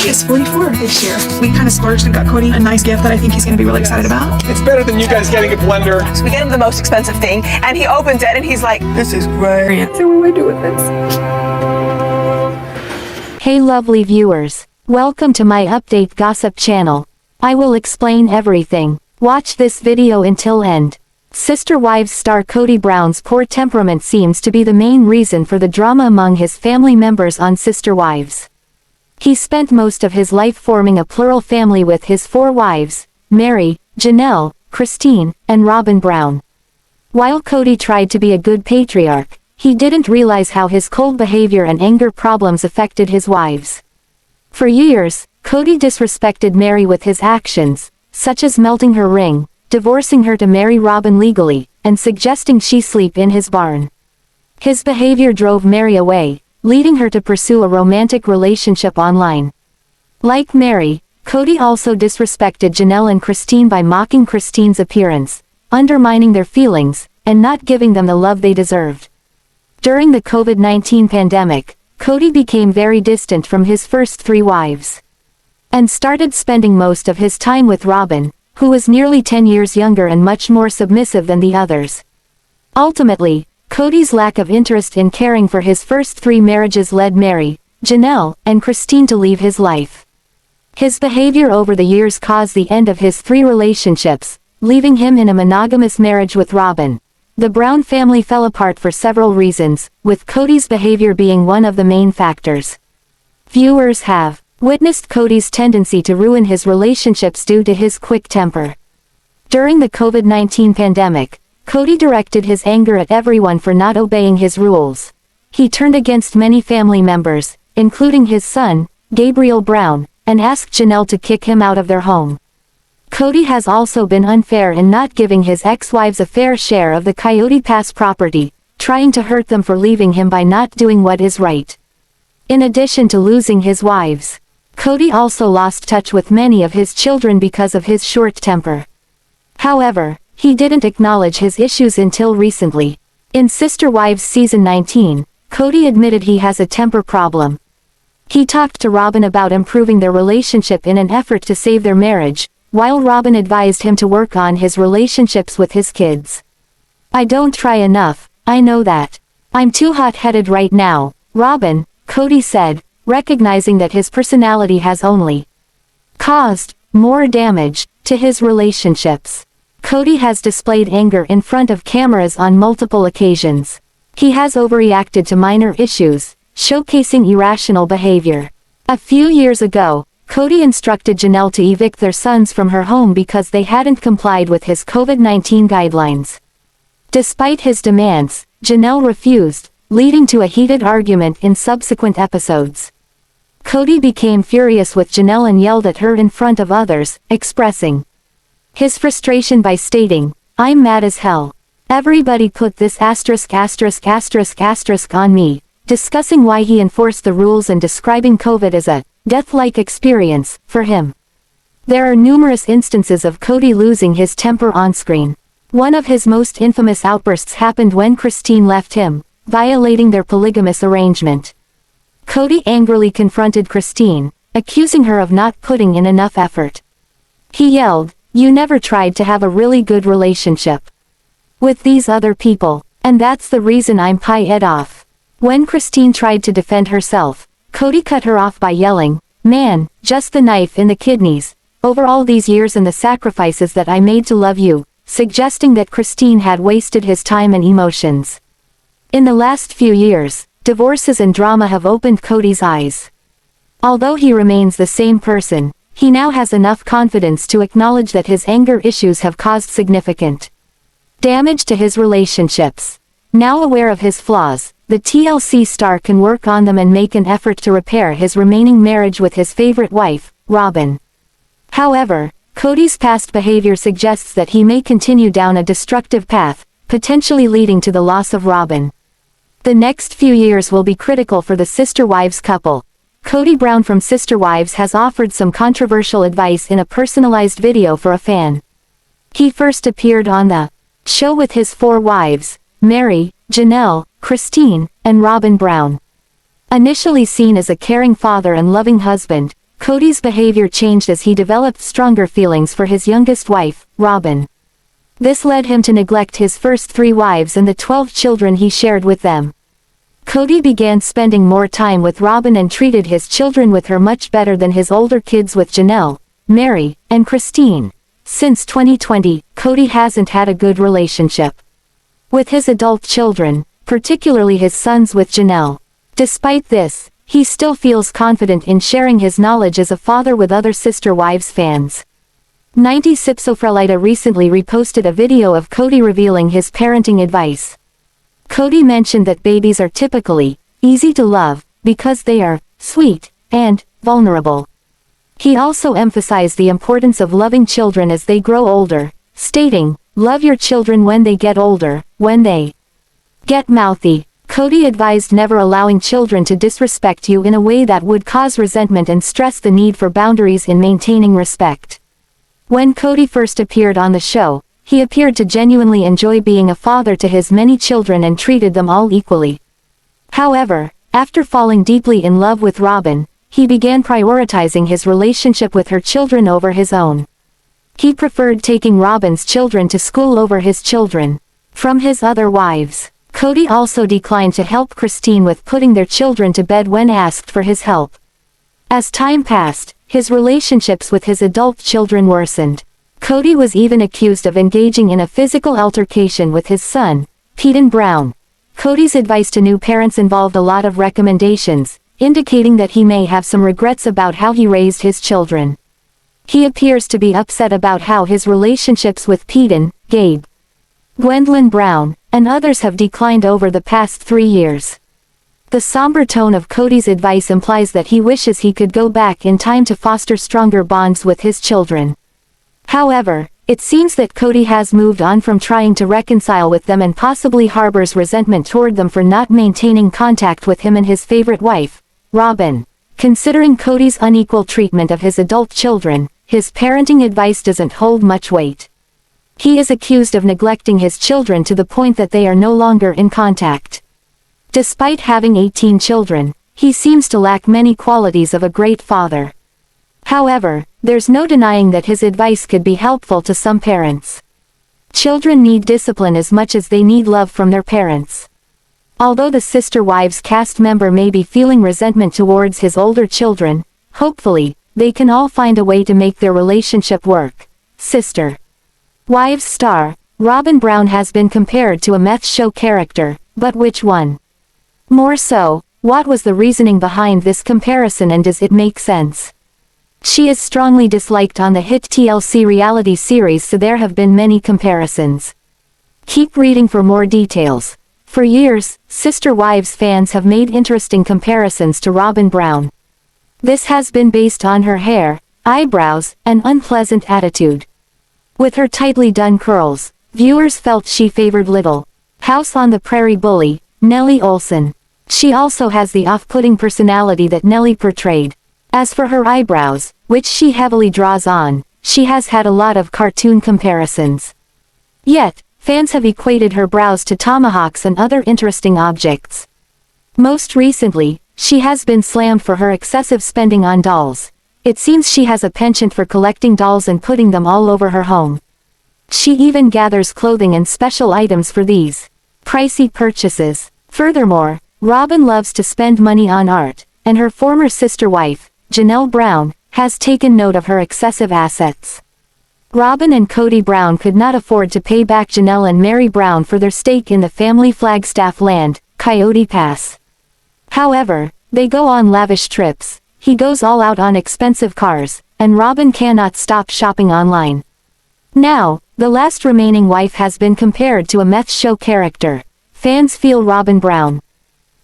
Kody is 44 this year. We kind of splurged and got Kody a nice gift that I think he's going to be really excited about. It's better than you guys getting a blender. So we get him the most expensive thing, and he opens it, and he's like, This is great. So what do I do with this? Hey lovely viewers. Welcome to my update gossip channel. I will explain everything. Watch this video until end. Sister Wives star KodyBrown's poor temperament seems to be the main reason for the drama among his family members on Sister Wives. He spent most of his life forming a plural family with his 4 wives, Meri, Janelle, Christine, and RobynBrown. While Kody tried to be a good patriarch, he didn't realize how his cold behavior and anger problems affected his wives. For years, Kody disrespected Meri with his actions, such as melting her ring, divorcing her to marry Robyn legally, and suggesting she sleep in his barn. His behavior drove Meri away, leading her to pursue a romantic relationship online. Like Meri, Kody also disrespected Janelle and Christine by mocking Christine's appearance, undermining their feelings, and not giving them the love they deserved. During the COVID-19 pandemic, Kody became very distant from his first 3 wives, and started spending most of his time with Robyn, who was nearly 10 years younger and much more submissive than the others. Ultimately, Kody's lack of interest in caring for his first 3 marriages led Meri, Janelle, and Christine to leave his life. His behavior over the years caused the end of his 3 relationships, leaving him in a monogamous marriage with Robyn. The Brown family fell apart for several reasons, with Kody's behavior being one of the main factors. Viewers have witnessed Kody's tendency to ruin his relationships due to his quick temper. During the COVID-19 pandemic, Kody directed his anger at everyone for not obeying his rules. He turned against many family members, including his son, Gabriel Brown, and asked Janelle to kick him out of their home. Kody has also been unfair in not giving his ex-wives a fair share of the Coyote Pass property, trying to hurt them for leaving him by not doing what is right. In addition to losing his wives, Kody also lost touch with many of his children because of his short temper. However, he didn't acknowledge his issues until recently. In Sister Wives Season 19, Kody admitted he has a temper problem. He talked to Robyn about improving their relationship in an effort to save their marriage, while Robyn advised him to work on his relationships with his kids. I don't try enough, I know that. I'm too hot-headed right now, Robyn, Kody said, recognizing that his personality has only caused more damage to his relationships. Kody has displayed anger in front of cameras on multiple occasions. He has overreacted to minor issues, showcasing irrational behavior. A few years ago, Kody instructed Janelle to evict their sons from her home because they hadn't complied with his COVID-19 guidelines. Despite his demands, Janelle refused, leading to a heated argument in subsequent episodes. Kody became furious with Janelle and yelled at her in front of others, expressing his frustration by stating, "I'm mad as hell. Everybody put this ***** on me," discussing why he enforced the rules and describing COVID as a death-like experience for him. There are numerous instances of Kody losing his temper on-screen. One of his most infamous outbursts happened when Christine left him, violating their polygamous arrangement. Kody angrily confronted Christine, accusing her of not putting in enough effort. He yelled, "You never tried to have a really good relationship with these other people, and that's the reason I'm pissed off." When Christine tried to defend herself, Kody cut her off by yelling, "Man, just the knife in the kidneys, over all these years and the sacrifices that I made to love you," suggesting that Christine had wasted his time and emotions. In the last few years, divorces and drama have opened Kody's eyes. Although he remains the same person, he now has enough confidence to acknowledge that his anger issues have caused significant damage to his relationships. Now aware of his flaws, the TLC star can work on them and make an effort to repair his remaining marriage with his favorite wife, Robyn. However, Kody's past behavior suggests that he may continue down a destructive path, potentially leading to the loss of Robyn. The next few years will be critical for the Sister Wives couple. KodyBrown from Sister Wives has offered some controversial advice in a personalized video for a fan. He first appeared on the show with his 4 wives, Meri, Janelle, Christine, and RobynBrown. Initially seen as a caring father and loving husband, Kody's behavior changed as he developed stronger feelings for his youngest wife, Robyn. This led him to neglect his first 3 wives and the 12 children he shared with them. Kody began spending more time with Robyn and treated his children with her much better than his older kids with Janelle, Meri, and Christine. Since 2020, Kody hasn't had a good relationship with his adult children, particularly his sons with Janelle. Despite this, he still feels confident in sharing his knowledge as a father with other Sister Wives fans. 90sipsofrelita recently reposted a video of Kody revealing his parenting advice. Kody mentioned that babies are typically easy to love because they are sweet and vulnerable. He also emphasized the importance of loving children as they grow older, stating, "Love your children when they get older, when they get mouthy." Kody advised never allowing children to disrespect you in a way that would cause resentment and stressed the need for boundaries in maintaining respect. When Kody first appeared on the show, he appeared to genuinely enjoy being a father to his many children and treated them all equally. However, after falling deeply in love with Robyn, he began prioritizing his relationship with her children over his own. He preferred taking Robyn's children to school over his children from his other wives. Kody also declined to help Christine with putting their children to bed when asked for his help. As time passed, his relationships with his adult children worsened. Kody was even accused of engaging in a physical altercation with his son, Paedon Brown. Kody's advice to new parents involved a lot of recommendations, indicating that he may have some regrets about how he raised his children. He appears to be upset about how his relationships with Paedon, Gabe, Gwendlyn Brown, and others have declined over the past 3 years. The somber tone of Kody's advice implies that he wishes he could go back in time to foster stronger bonds with his children. However, it seems that Kody has moved on from trying to reconcile with them and possibly harbors resentment toward them for not maintaining contact with him and his favorite wife, Robyn. Considering Kody's unequal treatment of his adult children, his parenting advice doesn't hold much weight. He is accused of neglecting his children to the point that they are no longer in contact. Despite having 18 children, he seems to lack many qualities of a great father. However, there's no denying that his advice could be helpful to some parents. Children need discipline as much as they need love from their parents. Although the Sister Wives cast member may be feeling resentment towards his older children, hopefully, they can all find a way to make their relationship work. Sister Wives star, RobynBrown has been compared to a meth show character, but which one? More so, what was the reasoning behind this comparison and does it make sense? She is strongly disliked on the hit TLC reality series, so there have been many comparisons. Keep reading for more details. For years, Sister Wives fans have made interesting comparisons to RobynBrown. This has been based on her hair, eyebrows, and unpleasant attitude. With her tightly done curls, viewers felt she favored Little House on the Prairie bully, Nellie Olson. She also has the off-putting personality that Nellie portrayed. As for her eyebrows, which she heavily draws on, she has had a lot of cartoon comparisons. Yet, fans have equated her brows to tomahawks and other interesting objects. Most recently, she has been slammed for her excessive spending on dolls. It seems she has a penchant for collecting dolls and putting them all over her home. She even gathers clothing and special items for these pricey purchases. Furthermore, Robyn loves to spend money on art, and her former sister wife, JanelleBrown, has taken note of her excessive assets. Robyn and KodyBrown could not afford to pay back Janelle and MeriBrown for their stake in the family Flagstaff land, Coyote Pass. However, they go on lavish trips. He goes all out on expensive cars, and Robyn cannot stop shopping online. Now, the last remaining wife has been compared to a meth show character. Fans feel RobynBrown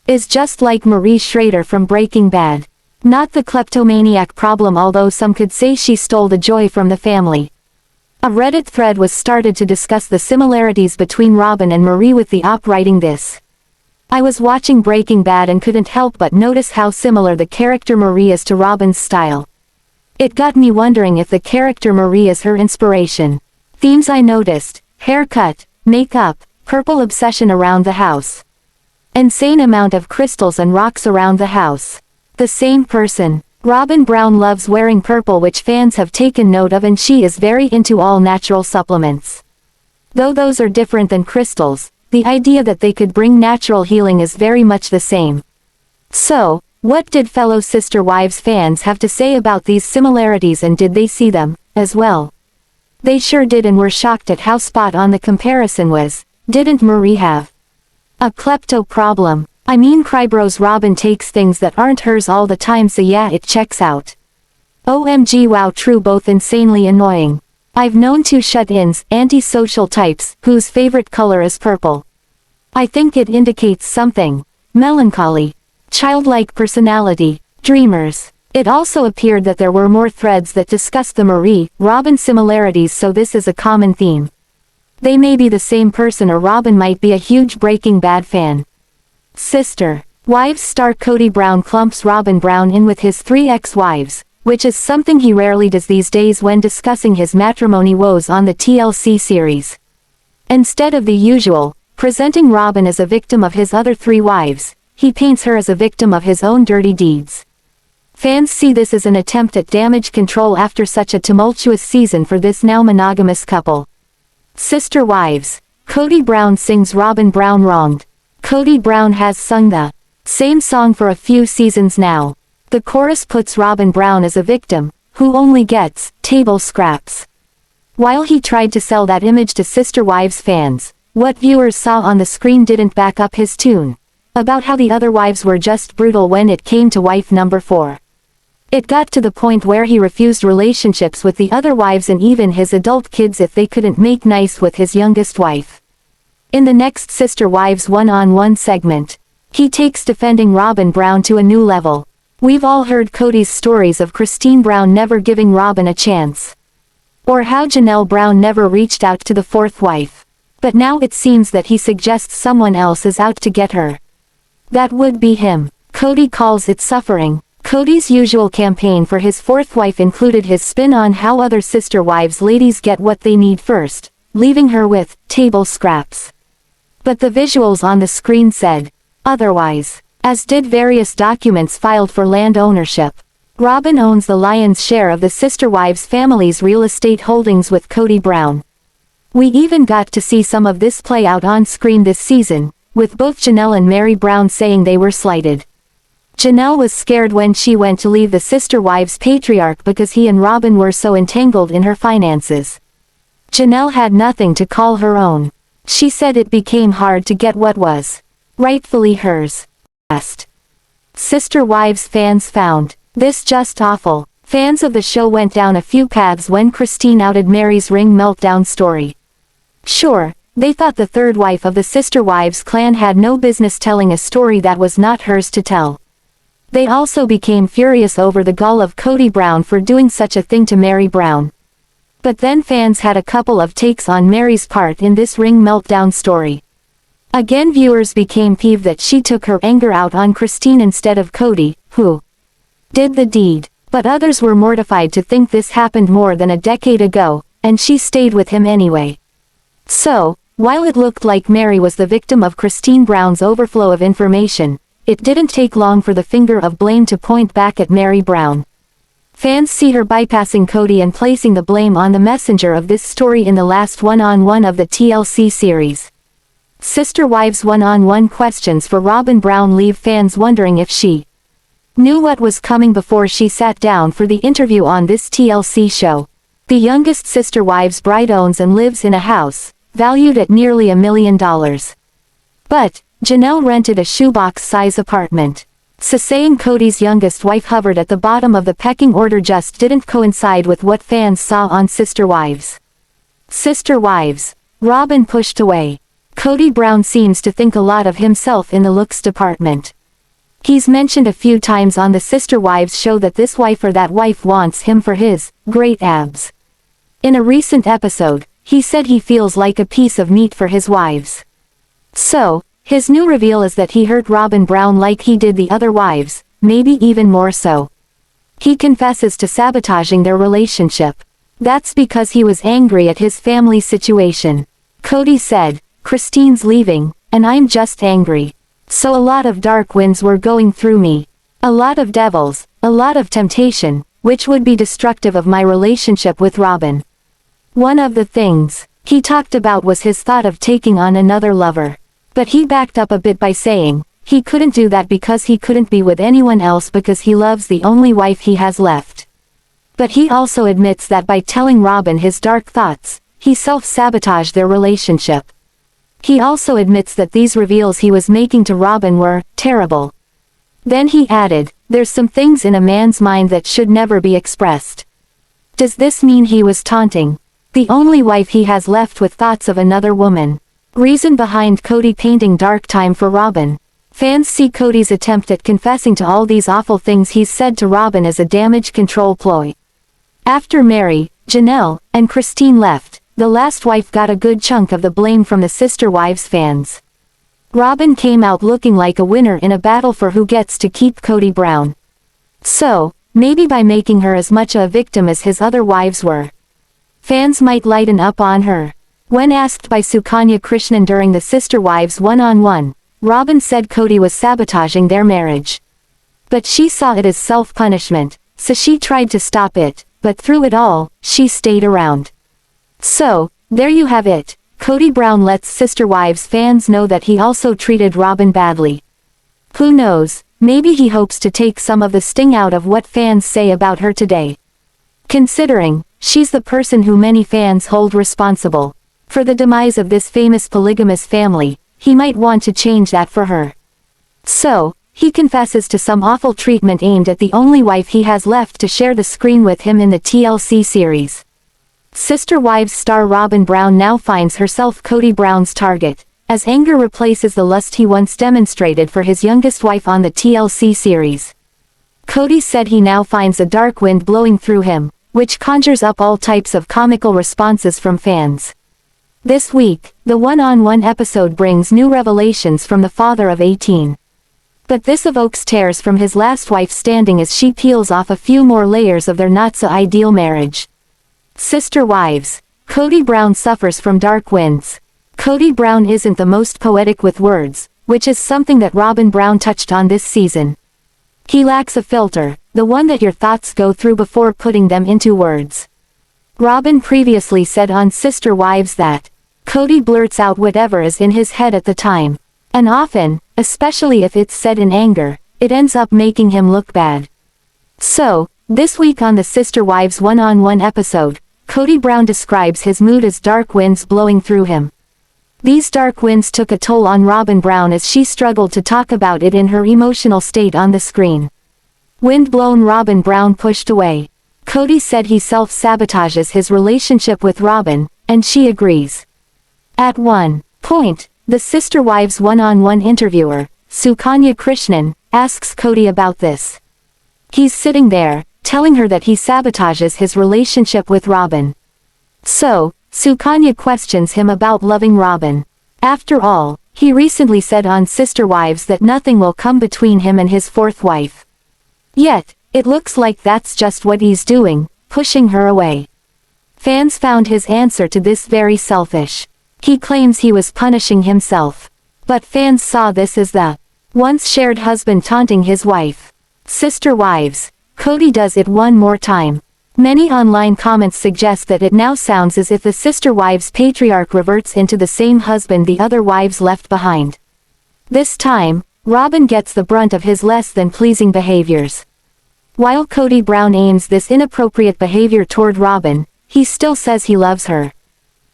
is just like Marie Schrader from Breaking Bad. Not the kleptomaniac problem, although some could say she stole the joy from the family. A Reddit thread was started to discuss the similarities between Robyn and Marie, with the op writing this: "I was watching Breaking Bad and couldn't help but notice how similar the character Marie is to Robyn's style. It got me wondering if the character Marie is her inspiration. Themes I noticed: haircut, makeup, purple obsession around the house. Insane amount of crystals and rocks around the house. The same person." RobynBrown loves wearing purple, which fans have taken note of, and she is very into all natural supplements. Though those are different than crystals, the idea that they could bring natural healing is very much the same. So, what did fellow Sister Wives fans have to say about these similarities, and did they see them, as well? They sure did, and were shocked at how spot on the comparison was. Didn't Marie have a klepto problem? I mean, Crybros Robyn takes things that aren't hers all the time, so yeah, it checks out. OMG, wow, true, both insanely annoying. I've known two shut-ins, antisocial types, whose favorite color is purple. I think it indicates something. Melancholy. Childlike personality. Dreamers. It also appeared that there were more threads that discussed the Marie-Robyn similarities, so this is a common theme. They may be the same person, or Robyn might be a huge Breaking Bad fan. Sister Wives star Kody Brown clumps RobynBrown in with his 3 ex-wives, which is something he rarely does these days when discussing his matrimony woes on the TLC series. Instead of the usual, presenting Robyn as a victim of his other 3 wives, he paints her as a victim of his own dirty deeds. Fans see this as an attempt at damage control after such a tumultuous season for this now monogamous couple. Sister Wives. Kody Brown sings RobynBrown wronged. Kody Brown has sung the same song for a few seasons now. The chorus puts RobynBrown as a victim, who only gets table scraps. While he tried to sell that image to Sister Wives fans, what viewers saw on the screen didn't back up his tune about how the other wives were just brutal when it came to wife number 4. It got to the point where he refused relationships with the other wives and even his adult kids if they couldn't make nice with his youngest wife. In the next Sister Wives one-on-one segment, he takes defending RobynBrown to a new level. We've all heard Kody's stories of ChristineBrown never giving Robyn a chance, or how JanelleBrown never reached out to the 4th wife. But now it seems that he suggests someone else is out to get her. That would be him. Kody calls it suffering. Kody's usual campaign for his 4th wife included his spin on how other Sister Wives ladies get what they need first, leaving her with table scraps. But the visuals on the screen said otherwise, as did various documents filed for land ownership. Robyn owns the lion's share of the Sister Wives family's real estate holdings with Kody Brown. We even got to see some of this play out on screen this season, with both Janelle and MeriBrown saying they were slighted. Janelle was scared when she went to leave the Sister Wives patriarch because he and Robyn were so entangled in her finances. Janelle had nothing to call her own. She said it became hard to get what was rightfully hers. Sister Wives fans found this just awful. Fans of the show went down a few paths when Christine outed Mary's ring meltdown story. Sure, they thought the 3rd wife of the Sister Wives clan had no business telling a story that was not hers to tell. They also became furious over the gall of Kody Brown for doing such a thing to MeriBrown. But then fans had a couple of takes on Mary's part in this ring meltdown story. Again, viewers became peeved that she took her anger out on Christine instead of Kody, who did the deed. But others were mortified to think this happened more than a decade ago, and she stayed with him anyway. So, while it looked like Meri was the victim of ChristineBrown's overflow of information, it didn't take long for the finger of blame to point back at MeriBrown. Fans see her bypassing Kody and placing the blame on the messenger of this story in the last one-on-one of the TLC series. Sister Wives one-on-one questions for RobynBrown leave fans wondering if she knew what was coming before she sat down for the interview on this TLC show. The youngest Sister Wives bride owns and lives in a house, valued at nearly $1 million. But Janelle rented a shoebox-size apartment. So saying Kody's youngest wife hovered at the bottom of the pecking order just didn't coincide with what fans saw on Sister Wives. Sister Wives. Robyn pushed away. Kody Brown seems to think a lot of himself in the looks department. He's mentioned a few times on the Sister Wives show that this wife or that wife wants him for his great abs. In a recent episode, he said he feels like a piece of meat for his wives. So, his new reveal is that he hurt RobynBrown like he did the other wives, maybe even more so. He confesses to sabotaging their relationship. That's because he was angry at his family situation. Kody said, "Christine's leaving, and I'm just angry. So a lot of dark winds were going through me. A lot of devils, a lot of temptation, which would be destructive of my relationship with Robyn. One of the things he talked about was his thought of taking on another lover. But he backed up a bit by saying, he couldn't do that because he couldn't be with anyone else because he loves the only wife he has left. But he also admits that by telling Robyn his dark thoughts, he self-sabotaged their relationship. He also admits that these reveals he was making to Robyn were terrible. Then he added, there's some things in a man's mind that should never be expressed. Does this mean he was taunting the only wife he has left with thoughts of another woman? Reason behind Kody painting dark time for Robyn. Fans see Kody's attempt at confessing to all these awful things he's said to Robyn as a damage control ploy. After Meri, Janelle, and Christine left, the last wife got a good chunk of the blame from the Sister Wives fans. Robyn came out looking like a winner in a battle for who gets to keep Kody Brown. So, maybe by making her as much a victim as his other wives were, fans might lighten up on her. When asked by Sukanya Krishnan during the Sister Wives one-on-one, Robyn said Kody was sabotaging their marriage. But she saw it as self-punishment, so she tried to stop it, but through it all, she stayed around. So, there you have it. Kody Brown lets Sister Wives fans know that he also treated Robyn badly. Who knows, maybe he hopes to take some of the sting out of what fans say about her today. Considering, she's the person who many fans hold responsible for the demise of this famous polygamous family, he might want to change that for her. So, he confesses to some awful treatment aimed at the only wife he has left to share the screen with him in the TLC series. Sister Wives star Robyn Brown now finds herself Kody Brown's target, as anger replaces the lust he once demonstrated for his youngest wife on the TLC series. Kody said he now finds a dark wind blowing through him, which conjures up all types of comical responses from fans. This week, the one-on-one episode brings new revelations from the father of 18. But this evokes tears from his last wife standing as she peels off a few more layers of their not-so-ideal marriage. Sister Wives. Kody Brown suffers from dark winds. Kody Brown isn't the most poetic with words, which is something that Robyn Brown touched on this season. He lacks a filter, the one that your thoughts go through before putting them into words. Robyn previously said on Sister Wives that Kody blurts out whatever is in his head at the time. And often, especially if it's said in anger, it ends up making him look bad. So, this week on the Sister Wives one-on-one episode, Kody Brown describes his mood as dark winds blowing through him. These dark winds took a toll on Robyn Brown as she struggled to talk about it in her emotional state on the screen. Wind-blown Robyn Brown pushed away. Kody said he self-sabotages his relationship with Robyn, and she agrees. At one point, the Sister Wives one-on-one interviewer, Sukanya Krishnan, asks Kody about this. He's sitting there, telling her that he sabotages his relationship with Robyn. So, Sukanya questions him about loving Robyn. After all, he recently said on Sister Wives that nothing will come between him and his fourth wife. Yet, it looks like that's just what he's doing, pushing her away. Fans found his answer to this very selfish. He claims he was punishing himself. But fans saw this as the once shared husband taunting his wife. Sister Wives. Kody does it one more time. Many online comments suggest that it now sounds as if the Sister Wives patriarch reverts into the same husband the other wives left behind. This time, Robyn gets the brunt of his less than pleasing behaviors. While Kody Brown aims this inappropriate behavior toward Robyn, he still says he loves her.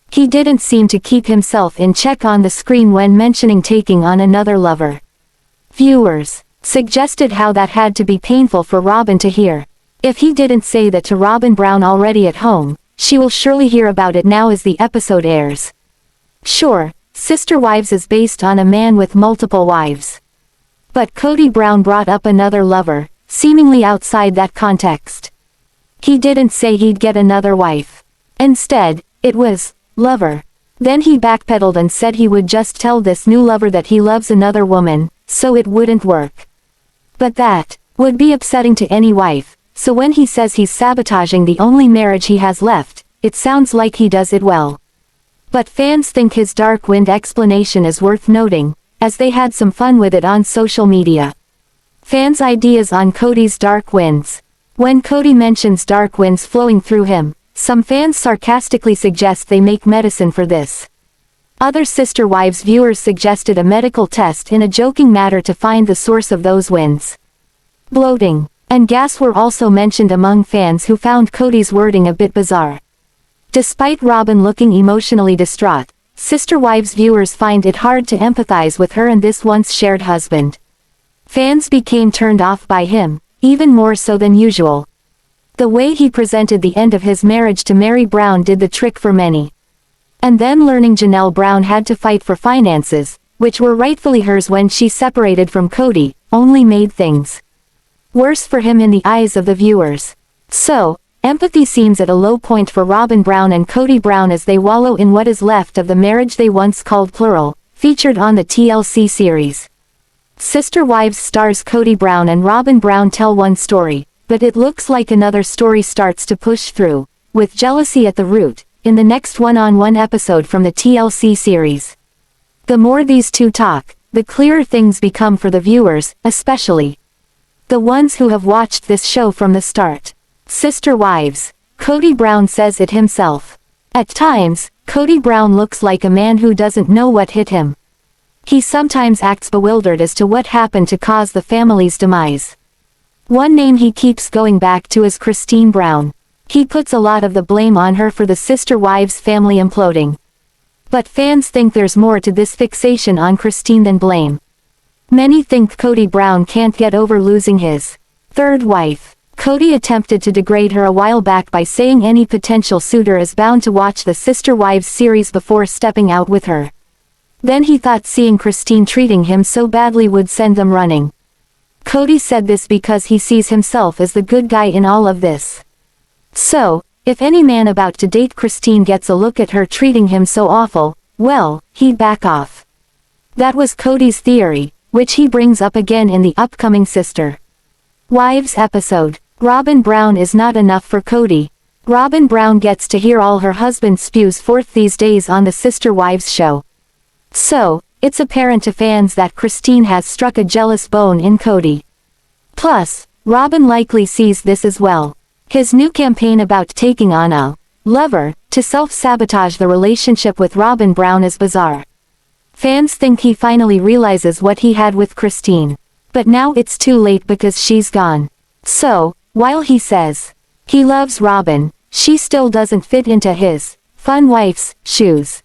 He didn't seem to keep himself in check on the screen when mentioning taking on another lover. Viewers suggested how that had to be painful for Robyn to hear. If he didn't say that to Robyn Brown already at home, she will surely hear about it now as the episode airs. Sure, Sister Wives is based on a man with multiple wives. But Kody Brown brought up another lover, seemingly outside that context. He didn't say he'd get another wife. Instead, it was lover. Then he backpedaled and said he would just tell this new lover that he loves another woman, so it wouldn't work. But that would be upsetting to any wife, so when he says he's sabotaging the only marriage he has left, it sounds like he does it well. But fans think his dark wind explanation is worth noting, as they had some fun with it on social media. Fans' ideas on Kody's dark winds. When Kody mentions dark winds flowing through him, some fans sarcastically suggest they make medicine for this. Other Sister Wives viewers suggested a medical test in a joking manner to find the source of those winds. Bloating and gas were also mentioned among fans who found Kody's wording a bit bizarre. Despite Robyn looking emotionally distraught, Sister Wives viewers find it hard to empathize with her and this once shared husband. Fans became turned off by him, even more so than usual. The way he presented the end of his marriage to MeriBrown did the trick for many. And then learning Janelle Brown had to fight for finances, which were rightfully hers when she separated from Kody, only made things worse for him in the eyes of the viewers. So, empathy seems at a low point for RobynBrown and KodyBrown as they wallow in what is left of the marriage they once called plural, featured on the TLC series. Sister Wives stars KodyBrown and RobynBrown tell one story, but it looks like another story starts to push through, with jealousy at the root, in the next one-on-one episode from the TLC series. The more these two talk, the clearer things become for the viewers, especially the ones who have watched this show from the start. Sister Wives. KodyBrown says it himself. At times, KodyBrown looks like a man who doesn't know what hit him. He sometimes acts bewildered as to what happened to cause the family's demise. One name he keeps going back to is ChristineBrown. He puts a lot of the blame on her for the Sister Wives family imploding. But fans think there's more to this fixation on Christine than blame. Many think KodyBrown can't get over losing his third wife. Kody attempted to degrade her a while back by saying any potential suitor is bound to watch the Sister Wives series before stepping out with her. Then he thought seeing Christine treating him so badly would send them running. Kody said this because he sees himself as the good guy in all of this. So, if any man about to date Christine gets a look at her treating him so awful, well, he'd back off. That was Kody's theory, which he brings up again in the upcoming Sister Wives episode. RobynBrown is not enough for Kody. RobynBrown gets to hear all her husband spews forth these days on the Sister Wives show. So, it's apparent to fans that Christine has struck a jealous bone in Kody. Plus, Robyn likely sees this as well. His new campaign about taking on a lover to self-sabotage the relationship with RobynBrown is bizarre. Fans think he finally realizes what he had with Christine. But now it's too late because she's gone. So, while he says he loves Robyn, she still doesn't fit into his fun wife's shoes.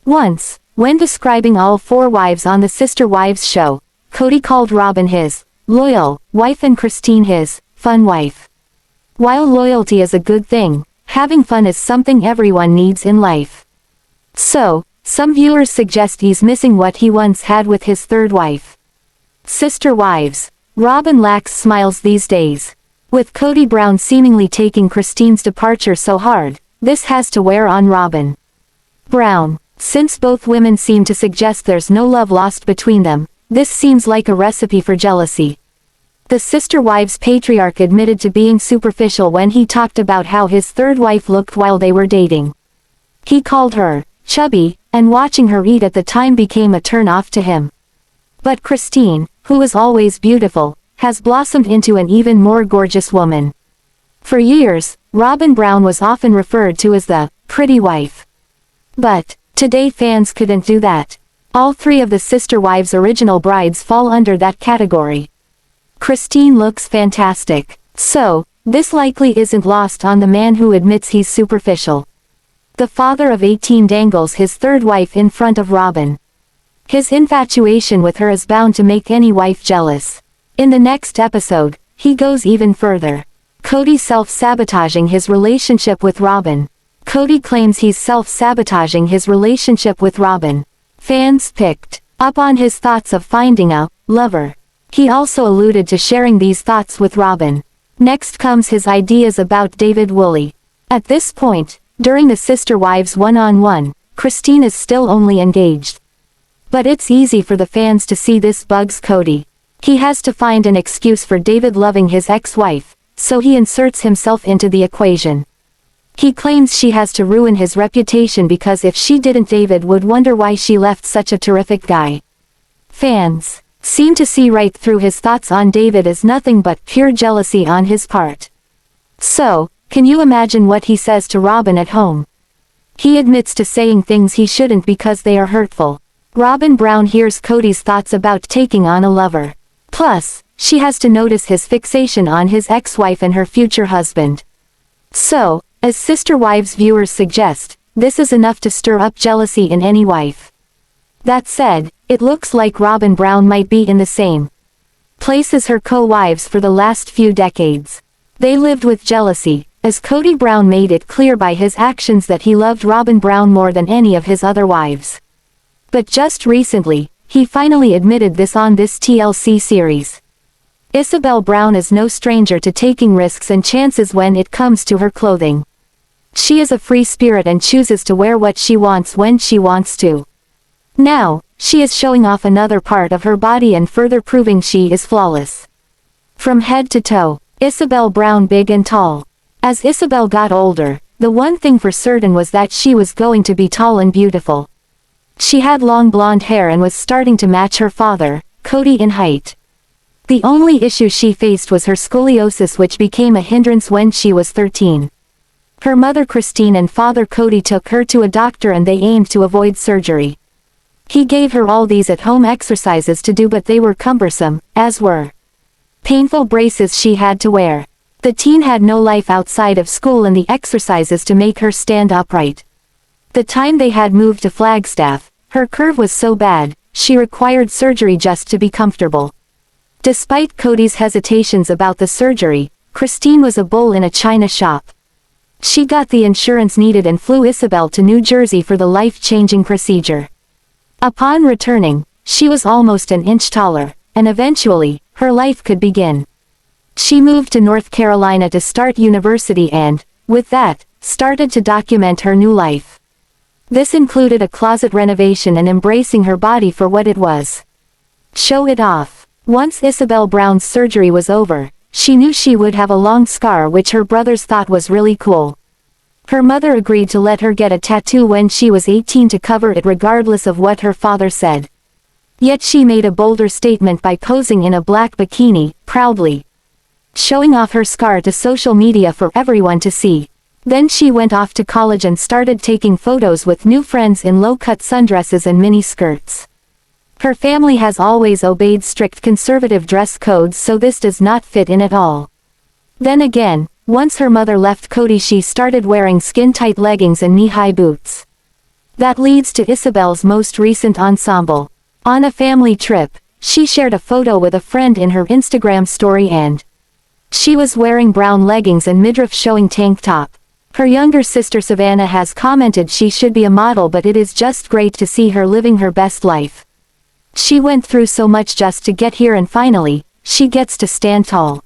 Once, when describing all four wives on the Sister Wives show, Kody called Robyn his loyal wife and Christine his fun wife. While loyalty is a good thing, having fun is something everyone needs in life. So, some viewers suggest he's missing what he once had with his third wife. Sister Wives. Robyn lacks smiles these days. With KodyBrown seemingly taking Christine's departure so hard, this has to wear on RobynBrown. Since both women seem to suggest there's no love lost between them, this seems like a recipe for jealousy. The Sister Wives patriarch admitted to being superficial when he talked about how his third wife looked while they were dating. He called her chubby, and watching her eat at the time became a turn-off to him. But Christine, who is always beautiful, has blossomed into an even more gorgeous woman. For years, RobynBrown was often referred to as the pretty wife. But today fans couldn't do that. All three of the Sister Wives' original brides fall under that category. Christine looks fantastic. So, this likely isn't lost on the man who admits he's superficial. The father of 18 dangles his third wife in front of Robyn. His infatuation with her is bound to make any wife jealous. In the next episode, he goes even further. Kody self-sabotaging his relationship with Robyn. Kody claims he's self-sabotaging his relationship with Robyn. Fans picked up on his thoughts of finding a lover. He also alluded to sharing these thoughts with Robyn. Next comes his ideas about Devid Woolley. At this point, during the Sister Wives one-on-one, Christine is still only engaged. But it's easy for the fans to see this bugs Kody. He has to find an excuse for Devid loving his ex-wife, so he inserts himself into the equation. He claims she has to ruin his reputation because if she didn't Devid would wonder why she left such a terrific guy. Fans seemed to see right through his thoughts on Devid as nothing but pure jealousy on his part. So, can you imagine what he says to Robyn at home? He admits to saying things he shouldn't because they are hurtful. RobynBrown hears Kody's thoughts about taking on a lover. Plus, she has to notice his fixation on his ex-wife and her future husband. So, as Sister Wives viewers suggest, this is enough to stir up jealousy in any wife. That said, it looks like RobynBrown might be in the same place as her co-wives for the last few decades. They lived with jealousy, as KodyBrown made it clear by his actions that he loved RobynBrown more than any of his other wives. But just recently, he finally admitted this on this TLC series. Ysabel Brown is no stranger to taking risks and chances when it comes to her clothing. She is a free spirit and chooses to wear what she wants when she wants to. Now, she is showing off another part of her body and further proving she is flawless. From head to toe, Ysabel Brown big and tall. As Ysabel got older, the one thing for certain was that she was going to be tall and beautiful. She had long blonde hair and was starting to match her father, Kody, in height. The only issue she faced was her scoliosis, which became a hindrance when she was 13. Her mother Christine and father Kody took her to a doctor and they aimed to avoid surgery. He gave her all these at-home exercises to do, but they were cumbersome, as were painful braces she had to wear. The teen had no life outside of school and the exercises to make her stand upright. The time they had moved to Flagstaff, her curve was so bad, she required surgery just to be comfortable. Despite Kody's hesitations about the surgery, Christine was a bull in a china shop. She got the insurance needed and flew Ysabel to New Jersey for the life-changing procedure. Upon returning, she was almost an inch taller, and eventually, her life could begin. She moved to North Carolina to start university and, with that, started to document her new life. This included a closet renovation and embracing her body for what it was. Show it off. Once Ysabel Brown's surgery was over, she knew she would have a long scar, which her brothers thought was really cool. Her mother agreed to let her get a tattoo when she was 18 to cover it regardless of what her father said. Yet she made a bolder statement by posing in a black bikini, proudly showing off her scar to social media for everyone to see. Then she went off to college and started taking photos with new friends in low-cut sundresses and mini skirts. Her family has always obeyed strict conservative dress codes, so this does not fit in at all. Then again, once her mother left Kody, she started wearing skin-tight leggings and knee-high boots. That leads to Ysabel's most recent ensemble. On a family trip, she shared a photo with a friend in her Instagram story and she was wearing brown leggings and midriff showing tank top. Her younger sister Savanah has commented she should be a model, but it is just great to see her living her best life. She went through so much just to get here and finally, she gets to stand tall.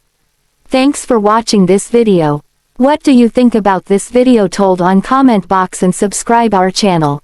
Thanks for watching this video. What do you think about this video? Told on comment box and subscribe our channel.